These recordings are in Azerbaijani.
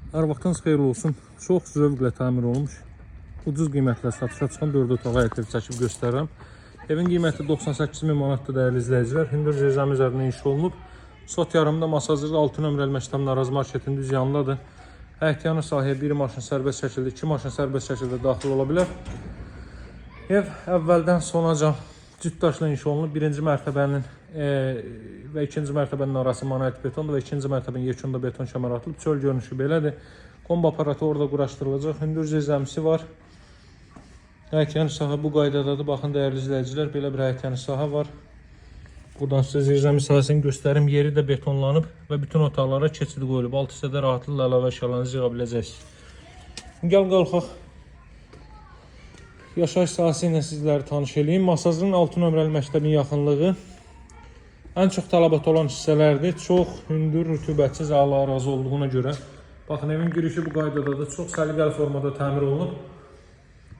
Hər vaxtınız xeyirli olsun. Çox zövqlə təmir olunmuş, ucuz qiymətlə satışa çıxan 4 otaqlı ev çəkib göstərirəm. Evin qiyməti 98.000 manatdır dəyərli izləyicilər. Hündür cəzam üzərində inşa olunub. Sot yarımda Masazırda 6 nömrəli Məktəbin Araz Marketin düz yanındadır. Əhtiyanı sahəyə 1 maşın sərbəst şəkildə, 2 maşın sərbəst şəkildə daxil ola bilər. Ev əvvəldən sonacan cütdaşla inşa olunub. Birinci mərtəbənin və ikinci mərtəbənin arası monolit betondur və ikinci mərtəbənin yekunda beton kəmər atılıb. Çöl görünüşü belədir. Kombi aparatı orada quraşdırılacaq. Hündür zəmsi var. Həyətyanı sahə bu qaydadadır. Baxın dəyərli izləyicilər, belə bir həyətyanı sahə var. Buradan sizə zirzəmi sahəsini göstərim. Yeri də betonlanıb və bütün otaqlara keçid qoyulub. Alt hissədə rahatlıqla əlavə əşyalarınızı yığa biləcəksiniz. Gəl qalxaq. Yaşayış sahəsi ilə sizləri tanış edeyim. Masazırın 6 nömrəli məktəbin yaxınlığı ən çox tələbat olan hissələrdir. Çox hündür, rütubətsiz əla ərazi olduğuna görə. Baxın, evin girişi bu qaydadadır. Çox səliqəli formada təmir olunub.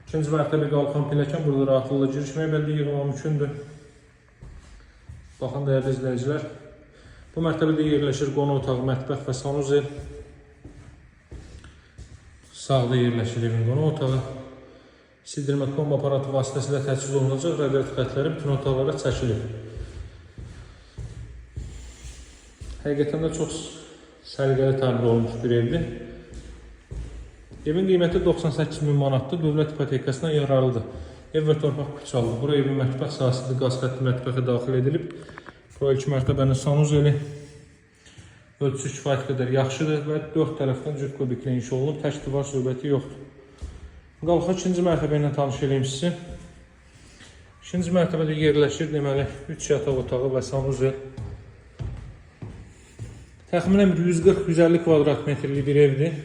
İkinci mərtəbə qalxan pilləkən burada rahatlıqla giriş mebeldə yığılma mümkündür. Baxın dəyərli izləyicilər. Bu mərtəbədə yerləşir qonaq otağı, mətbəx və sanuzel. Sağda yerləşir evin qonaq otağı. Sildirmə kombi aparatı vasitəsilə təchiz olunacaq. Radiator xətləri bütün otaqlara çəkilib. Həqiqətən də çox səliqəli təmir olunmuş bir evdir. Evin qiyməti 98.000 manatdır. Dövlət ipotekasına yararlıdır. Ev və torpaq pıçalıdır. Bura evin mətbəx sahəsidir. Qaz xətti mətbəxə daxil edilib. Bura 2 mərtəbənin sanuzeli. Ölçüsü kifayət qədər yaxşıdır və 4 tərəfdən cüt kubiklə inşa olunub. Tək divar söhbəti yoxdur. Qalxaq ikinci mərtəbə ilə tanış edeyim sizi. İkinci mərtəbədə yerləşir deməli 3 yataq otağı və sanuzel. Təxminən 140-150 kvadrat metrlik bir evdir.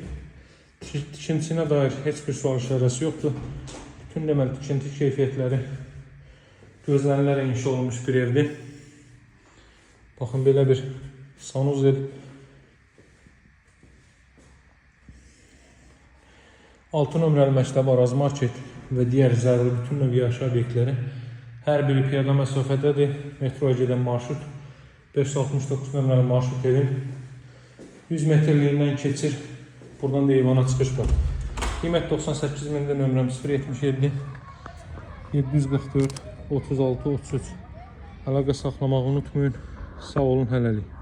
Tikintisinə dair heç bir sual işarəsi yoxdur. Bütün deməli tikinti keyfiyyətləri gözlənilərək inşa olunmuş bir evdir. Baxın, belə bir sanuzel. 6 nömrəli Məktəb Araz Market və digər zəruri bütün növ yaşayış obyektləri hər biri piyada məsafədədir. Metroya gedən marşrut 569 nömrəli marşrut evin 100 metrliyindən keçir. Buradan da eyvana çıxış var. Qiymət 98.000-dir. Nömrəm 077 744 36 33. Əlaqə saxlamağı unutmayın. Sağ olun, hələlik.